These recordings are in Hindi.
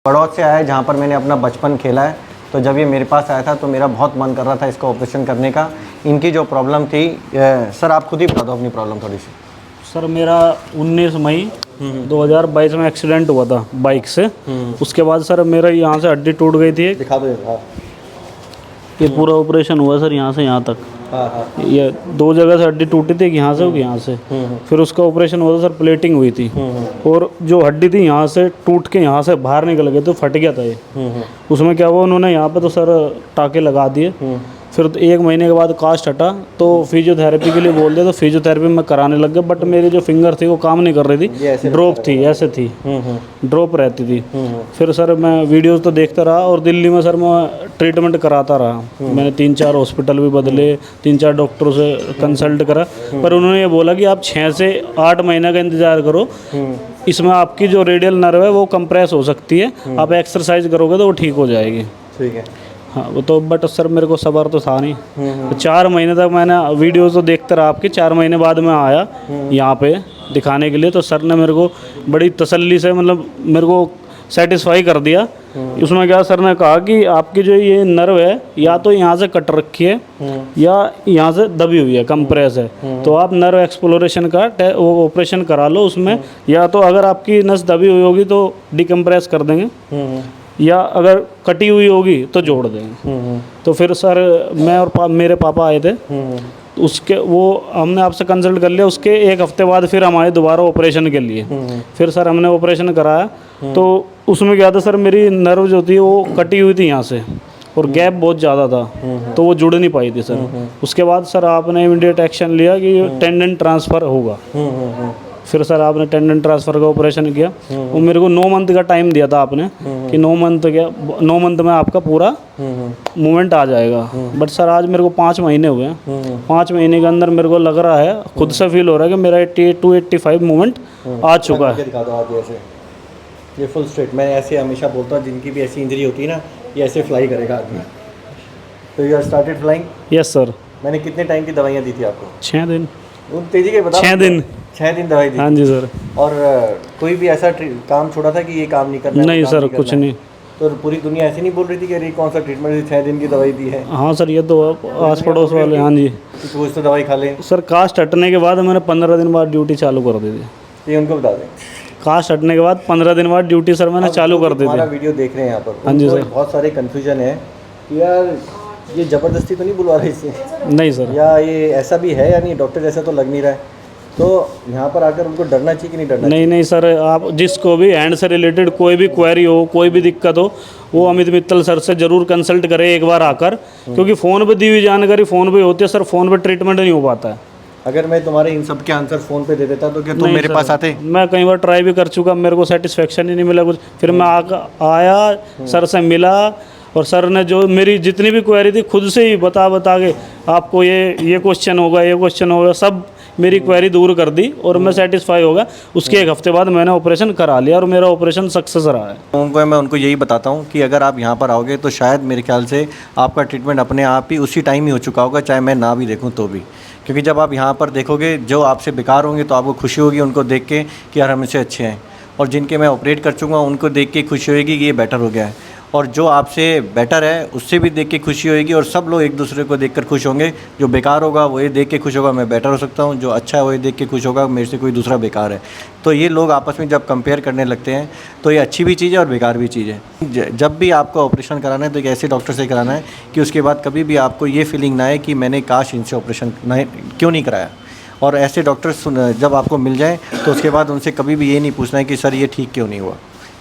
बड़ौद से आया है जहाँ पर मैंने अपना बचपन खेला है। तो जब ये मेरे पास आया था तो मेरा बहुत मन कर रहा था इसका ऑपरेशन करने का। इनकी जो प्रॉब्लम थी, सर आप खुद ही बता दो अपनी प्रॉब्लम थोड़ी सी। सर मेरा 19 मई 2022 में एक्सीडेंट हुआ था बाइक से। उसके बाद सर मेरा यहाँ से हड्डी टूट गई थी। दिखा दो। ये पूरा ऑपरेशन हुआ सर यहाँ से यहाँ तक। हाँ। ये 2 जगह से हड्डी टूटी थी, यहाँ से यहाँ से। फिर उसका ऑपरेशन हुआ था सर, प्लेटिंग हुई थी। और जो हड्डी थी यहाँ से टूट के यहाँ से बाहर निकल गए तो फट गया था ये। उसमें क्या हुआ, उन्होंने यहाँ पे तो सर टाँके लगा दिए। फिर 1 महीने के बाद कास्ट हटा तो फिजियोथेरेपी के लिए बोल दिया, तो फिजियोथेरेपी में कराने लग गए। बट मेरी जो फिंगर थी वो काम नहीं कर रही थी, ड्रॉप थी, ऐसे थी, ड्रॉप रहती थी। फिर सर मैं वीडियोस तो देखता रहा और दिल्ली में सर मैं ट्रीटमेंट कराता रहा। मैंने 3-4 हॉस्पिटल भी बदले, 3-4 डॉक्टरों से कंसल्ट करा, पर उन्होंने ये बोला कि आप 6 से 8 महीने का इंतज़ार करो। इसमें आपकी जो रेडियल नर्व है वो कंप्रेस हो सकती है, आप एक्सरसाइज करोगे तो वो ठीक हो जाएगी। ठीक है। हाँ वो तो, बट सर मेरे को सब्र तो था नहीं। तो 4 महीने तक मैंने वीडियोस तो देखते रहा आपके। 4 महीने बाद मैं आया यहाँ पे दिखाने के लिए, तो सर ने मेरे को बड़ी तसल्ली से, मतलब मेरे को सेटिस्फाई कर दिया। उसमें क्या सर ने कहा कि आपकी जो ये नर्व है या तो यहाँ से कट रखी है या यहाँ से दबी हुई है, कंप्रेस है, तो आप नर्व एक्सप्लोरेशन का वो ऑपरेशन करा लो उसमें। या तो अगर आपकी नस दबी हुई होगी तो डिकम्प्रेस कर देंगे, या अगर कटी हुई होगी तो जोड़ देंगे। तो फिर सर मैं और मेरे पापा आए थे, उसके वो हमने आपसे कंसल्ट कर लिया। उसके 1 हफ्ते बाद फिर हम आए दोबारा ऑपरेशन के लिए। फिर सर हमने ऑपरेशन कराया, तो उसमें क्या था सर, मेरी नर्व जो थी वो कटी हुई थी यहाँ से और गैप बहुत ज़्यादा था, तो वो जुड़ नहीं पाई थी सर। उसके बाद सर आपने इमीडिएट एक्शन लिया कि टेंडन ट्रांसफ़र होगा। फिर सर आपने टेंडन ट्रांसफ़र का ऑपरेशन किया। वो मेरे को 9 मंथ का टाइम दिया था आपने कि 9 मंथ में आपका पूरा मूवमेंट आ जाएगा। बट सर आज मेरे को 5 महीने हुए हैं। 5 महीने के अंदर मेरे को लग रहा है, खुद से फील हो रहा है कि मेरा 88 to 85 मूवमेंट आ चुका है। दिखा दो आप ऐसे, ये फुल स्ट्रेट। मैं ऐसे हमेशा बोलता हूँ जिनकी भी ऐसी इंजरी होती है ना, ये ऐसे फ्लाई करेगा आदमी। तो you are started flying? Yes sir. मैंने कितने टाइम की दवाइयाँ दी थी आपको? 6 दिन। तेजी के बताओ। 6 दिन। 6 दिन दवाई दी? हाँ जी सर। और कोई भी ऐसा काम छोड़ा था कि ये काम नहीं करना? नहीं सर, कुछ नहीं। तो पूरी दुनिया ऐसी नहीं बोल रही थी कि अरे कौन सा ट्रीटमेंट, 6 दिन की दवाई दी है? हाँ सर, ये तो आस पड़ोस वाले। हाँ जी तो तो दवाई खा लें। सर कास्ट हटने के बाद मैंने 15 दिन बाद ड्यूटी चालू कर दी थी। ये उनको बता दें, कास्ट हटने के बाद 15 दिन बाद ड्यूटी सर मैंने चालू कर दी थी। हमारा वीडियो देख रहे हैं यहाँ पर, हाँ जी सर। बहुत सारे कन्फ्यूजन है यार, ये ज़बरदस्ती तो नहीं बुलवा रहे इससे? नहीं सर। या ये ऐसा भी है या नहीं? डॉक्टर जैसा तो लग नहीं रहा है। तो यहाँ पर आकर उनको डरना चाहिए कि नहीं डरना? नहीं सर, आप जिसको भी हैंड से रिलेटेड कोई भी क्वेरी हो, कोई भी दिक्कत हो, वो अमित मित्तल सर से ज़रूर कंसल्ट करें एक बार आकर। क्योंकि फ़ोन पे दी हुई जानकारी फ़ोन पे होती है सर, फ़ोन पे ट्रीटमेंट नहीं हो पाता है। अगर मैं तुम्हारे इन सब के आंसर फ़ोन पे दे देता तो क्या तुम मेरे पास आते? मैं कई बार ट्राई भी कर चुका, मेरे को सेटिस्फेक्शन ही नहीं मिला कुछ। फिर मैं आया, सर से मिला, और सर ने जो मेरी जितनी भी क्वेरी थी खुद से ही बता के आपको ये क्वेश्चन होगा, ये क्वेश्चन होगा, सब मेरी क्वेरी दूर कर दी और मैं सेटिस्फाई हो गया। उसके 1 हफ्ते बाद मैंने ऑपरेशन करा लिया और मेरा ऑपरेशन सक्सेस रहा है। मैं उनको यही बताता हूँ कि अगर आप यहाँ पर आओगे तो शायद मेरे ख्याल से आपका ट्रीटमेंट अपने आप ही उसी टाइम ही हो चुका होगा, चाहे मैं ना भी देखूँ तो भी। क्योंकि जब आप यहाँ पर देखोगे, जो आपसे बेकार होंगे तो आपको खुशी होगी उनको देख के कि यार हमसे अच्छे हैं, और जिनके मैं ऑपरेट कर चुका हूँ उनको देख के खुशी होगी कि ये बेटर हो गया है, और जो आपसे बेटर है उससे भी देख के खुशी होगी, और सब लोग एक दूसरे को देखकर खुश होंगे। जो बेकार होगा वो ये देख के खुश होगा मैं बेटर हो सकता हूँ, जो अच्छा है वो ये देख के खुश होगा मेरे से कोई दूसरा बेकार है। तो ये लोग आपस में जब कंपेयर करने लगते हैं तो ये अच्छी भी चीज़ है और बेकार भी चीज़ है। जब भी आपको ऑपरेशन कराना है तो एक ऐसे डॉक्टर से कराना है कि उसके बाद कभी भी आपको ये फीलिंग ना आए कि मैंने काश इनसे ऑपरेशन क्यों नहीं कराया। और ऐसे डॉक्टर्स जब आपको मिल जाएँ तो उसके बाद उनसे कभी भी ये नहीं पूछना है कि सर ये ठीक क्यों नहीं हुआ।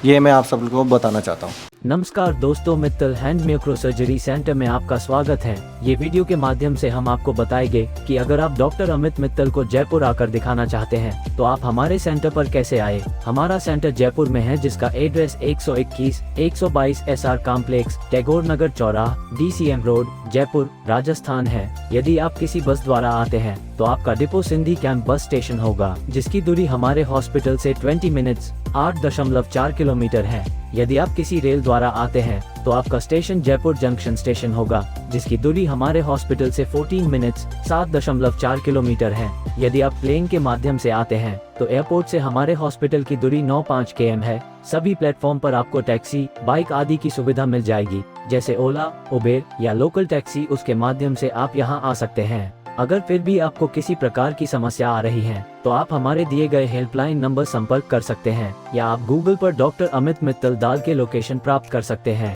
ये मैं आप सब लोगों को बताना चाहता हूँ। नमस्कार दोस्तों, Mittal hand micro surgery centre में आपका स्वागत है। ये वीडियो के माध्यम से हम आपको बताएंगे कि अगर आप डॉक्टर अमित मित्तल को जयपुर आकर दिखाना चाहते हैं तो आप हमारे सेंटर पर कैसे आए। हमारा सेंटर जयपुर में है, जिसका एड्रेस 121 122 SR कॉम्प्लेक्स, टैगोर नगर चौराहा, DCM रोड, जयपुर, राजस्थान है। यदि आप किसी बस द्वारा आते हैं तो आपका depot Sindhi camp bus station होगा, जिसकी दूरी हमारे हॉस्पिटल से 20 मिनट्स 8.4 किलोमीटर है। यदि आप किसी रेल द्वारा आते हैं तो आपका स्टेशन जयपुर जंक्शन स्टेशन होगा, जिसकी दूरी हमारे हॉस्पिटल से 14 मिनट्स 7.4 किलोमीटर है। यदि आप प्लेन के माध्यम से आते हैं तो एयरपोर्ट से हमारे हॉस्पिटल की दूरी 9.5 km है। सभी प्लेटफॉर्म पर आपको टैक्सी, बाइक आदि की सुविधा मिल जाएगी, जैसे ओला, उबेर या लोकल टैक्सी। उसके माध्यम से आप यहाँ आ सकते हैं। अगर फिर भी आपको किसी प्रकार की समस्या आ रही है तो आप हमारे दिए गए हेल्पलाइन नंबर संपर्क कर सकते हैं, या आप गूगल पर डॉक्टर अमित मित्तल डाल के लोकेशन प्राप्त कर सकते हैं।